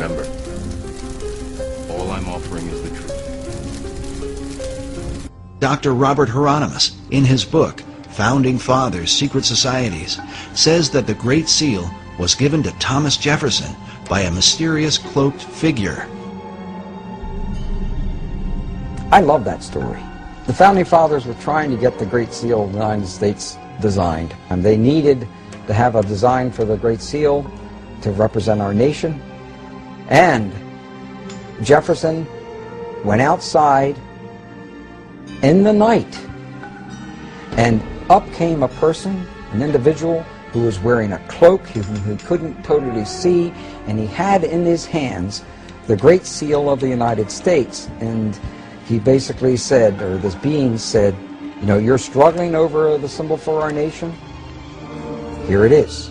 Remember, all I'm offering is the truth. Dr. Robert Hieronymus, in his book, Founding Fathers, Secret Societies, says that the Great Seal was given to Thomas Jefferson by a mysterious cloaked figure. I love that story. The Founding Fathers were trying to get the Great Seal of the United States designed, and they needed to have a design for the Great Seal to represent our nation. And Jefferson went outside in the night, and up came a person, an individual, who was wearing a cloak, who couldn't totally see, and he had in his hands the Great Seal of the United States. And he basically said, or this being said, you know, you're struggling over the symbol for our nation? Here it is.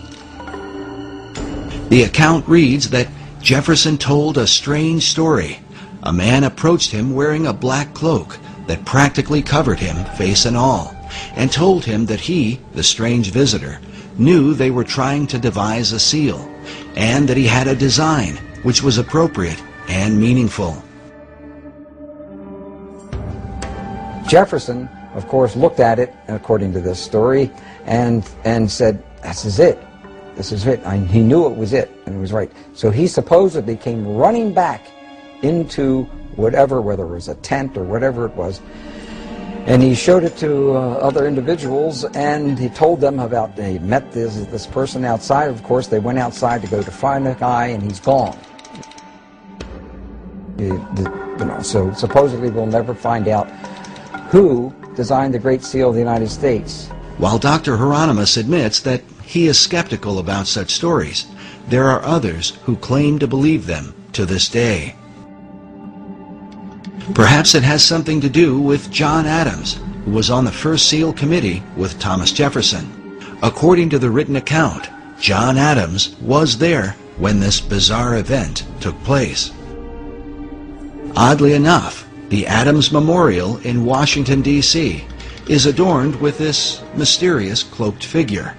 The account reads that Jefferson told a strange story. A man approached him wearing a black cloak that practically covered him, face and all, and told him that he, the strange visitor, knew they were trying to devise a seal, and that he had a design which was appropriate and meaningful. Jefferson, of course, looked at it, according to this story, and said, this is it. This is it. He knew it was it, and it was right. So he supposedly came running back into whatever, whether it was a tent or whatever it was, and he showed it to other individuals, and he told them about, they met this person outside. Of course, they went outside to go to find the guy, and he's gone. So supposedly we'll never find out who designed the Great Seal of the United States. While Dr. Hieronymus admits that he is skeptical about such stories, there are others who claim to believe them to this day. Perhaps it has something to do with John Adams, who was on the first seal committee with Thomas Jefferson. According to the written account, John Adams was there when this bizarre event took place. Oddly enough, the Adams Memorial in Washington, D.C. is adorned with this mysterious cloaked figure.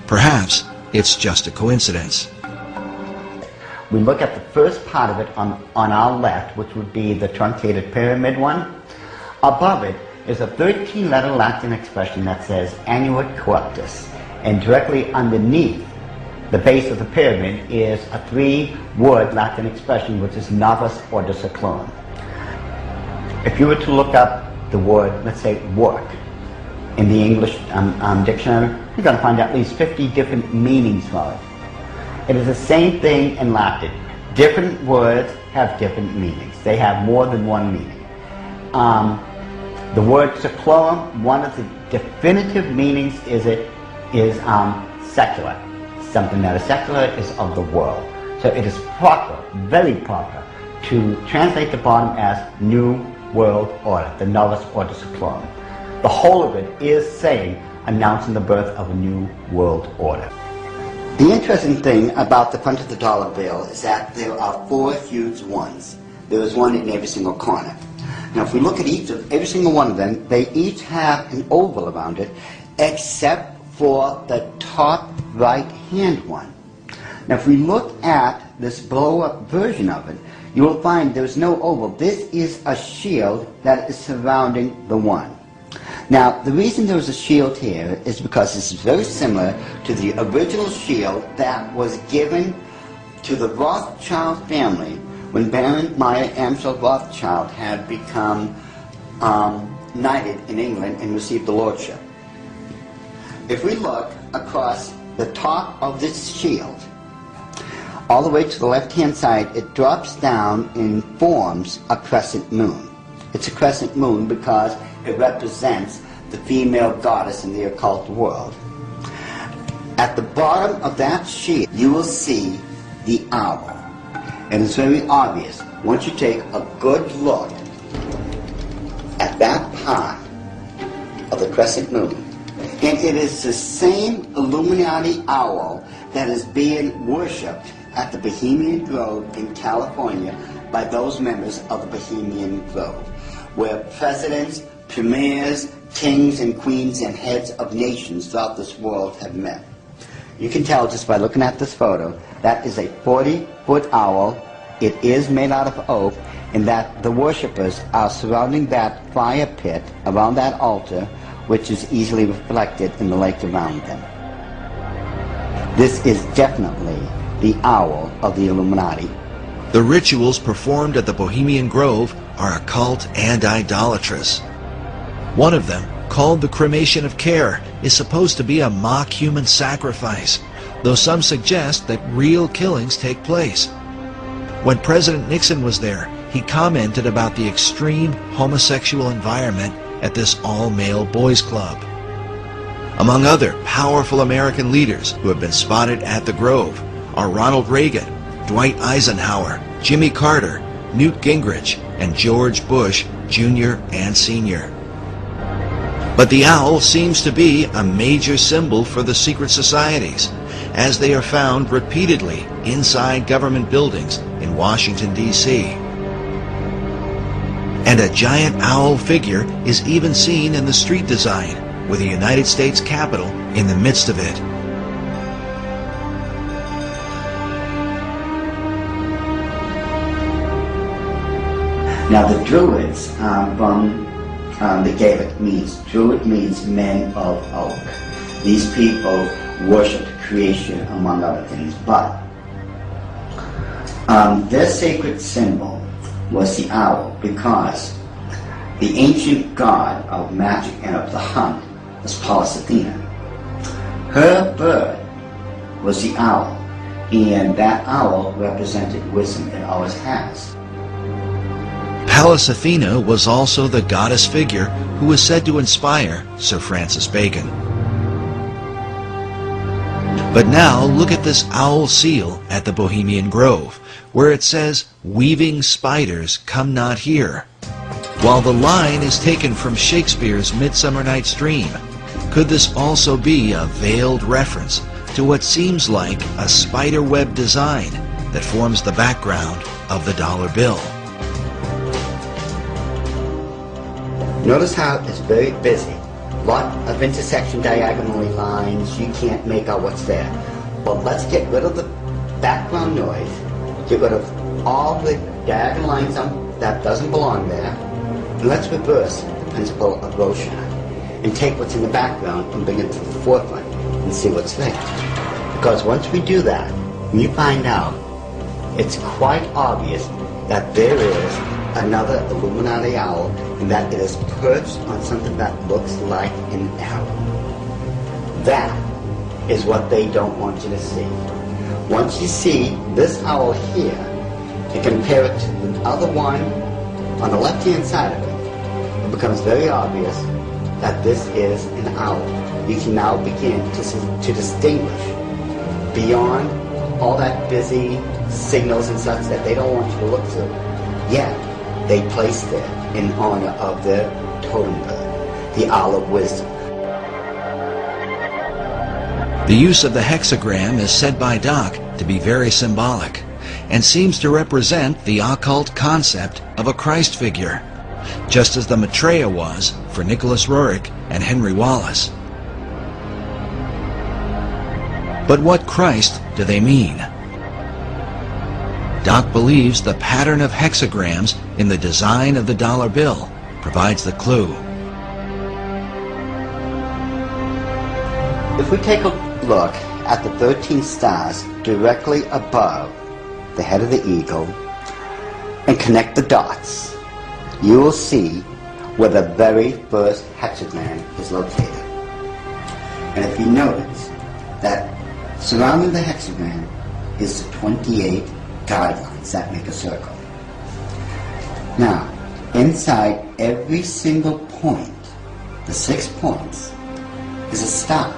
Perhaps it's just a coincidence. We look at the first part of it on our left, which would be the truncated pyramid one. Above it is a 13-letter Latin expression that says Annuit Corruptus. And directly underneath the base of the pyramid is a 3-word Latin expression, which is Novus Ordo Seclorum. If you were to look up the word, let's say, work, in the English dictionary, you're going to find at least 50 different meanings for it. It is the same thing in Latin. Different words have different meanings. They have more than one meaning. The word seclorum, one of the definitive meanings is secular. Something that is secular is of the world. So it is proper, very proper, to translate the bottom as New World Order, the Novus Ordo Seclorum. The whole of it is saying, announcing the birth of a new world order. The interesting thing about the front of the dollar bill is that there are 4 huge ones. There is one in every single corner. Now if we look at every single one of them, they each have an oval around it, except for the top right-hand one. Now if we look at this blow-up version of it, you will find there's no oval. This is a shield that is surrounding the one. Now, the reason there's a shield here is because this is very similar to the original shield that was given to the Rothschild family when Baron Meyer Amschel Rothschild had become knighted in England and received the lordship. If we look across the top of this shield, all the way to the left-hand side, it drops down and forms a crescent moon. It's a crescent moon because it represents the female goddess in the occult world. At the bottom of that shield, you will see the owl. And it's very obvious, once you take a good look at that part of the crescent moon, and it is the same Illuminati owl that is being worshipped at the Bohemian Grove in California by those members of the Bohemian Grove, where presidents, premiers, kings and queens and heads of nations throughout this world have met. you can tell just by looking at this photo, that is a 40-foot owl. It is made out of oak, and that the worshippers are surrounding that fire pit around that altar, which is easily reflected in the lake around them. This is definitely the owl of the Illuminati. The rituals performed at the Bohemian Grove are occult and idolatrous. One of them, called the cremation of care, is supposed to be a mock human sacrifice, though some suggest that real killings take place. When President Nixon was there, he commented about the extreme homosexual environment at this all-male boys' club. Among other powerful American leaders who have been spotted at the Grove are Ronald Reagan, Dwight Eisenhower, Jimmy Carter, Newt Gingrich, and George Bush Jr. and Sr. But the owl seems to be a major symbol for the secret societies, as they are found repeatedly inside government buildings in Washington, D.C. And a giant owl figure is even seen in the street design, with the United States Capitol in the midst of it. Now the Druids from the Gaelic means, Druid means men of oak. These people worshipped creation among other things, but their sacred symbol was the owl, because the ancient god of magic and of the hunt was Pallas Athena. Her bird was the owl, and that owl represented wisdom. It always has. Pallas Athena was also the goddess figure who was said to inspire Sir Francis Bacon. But now look at this owl seal at the Bohemian Grove, where it says, "Weaving spiders come not here." While the line is taken from Shakespeare's Midsummer Night's Dream, could this also be a veiled reference to what seems like a spider web design that forms the background of the dollar bill? Notice how it's very busy. Lot of intersection diagonally lines. You can't make out what's there. But let's get rid of the background noise. Get rid of all the diagonal lines that doesn't belong there. And let's reverse the principle of Rorschach and take what's in the background and bring it to the forefront and see what's there. Because once we do that, we find out it's quite obvious that there is another Illuminati owl, and that it is perched on something that looks like an arrow. That is what they don't want you to see. Once you see this owl here, and compare it to the other one on the left-hand side of it, it becomes very obvious that this is an owl. You can now begin to distinguish beyond all that busy signals and such that they don't want you to look through. Yet, they placed it in honor of their totem bird, the owl of wisdom. The use of the hexagram is said by Doc to be very symbolic, and seems to represent the occult concept of a Christ figure, just as the Maitreya was for Nicholas Roerich and Henry Wallace. But what Christ do they mean? Doc believes the pattern of hexagrams in the design of the dollar bill provides the clue. If we take a look at the 13 stars directly above the head of the eagle and connect the dots, you will see where the very first hexagram is located. And if you notice that surrounding the hexagram is the 28 guidelines that make a circle. Now, inside every single point, the 6 points, is a star.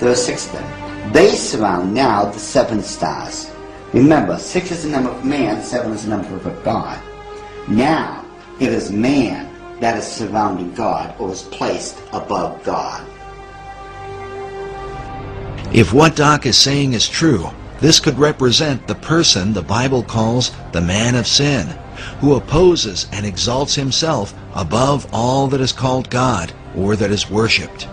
There are 6 of them. They surround now the 7 stars. Remember, 6 is the number of man, 7 is the number of God. Now, it is man that is surrounding God, or is placed above God. If what Doc is saying is true, this could represent the person the Bible calls the man of sin, who opposes and exalts himself above all that is called God or that is worshipped.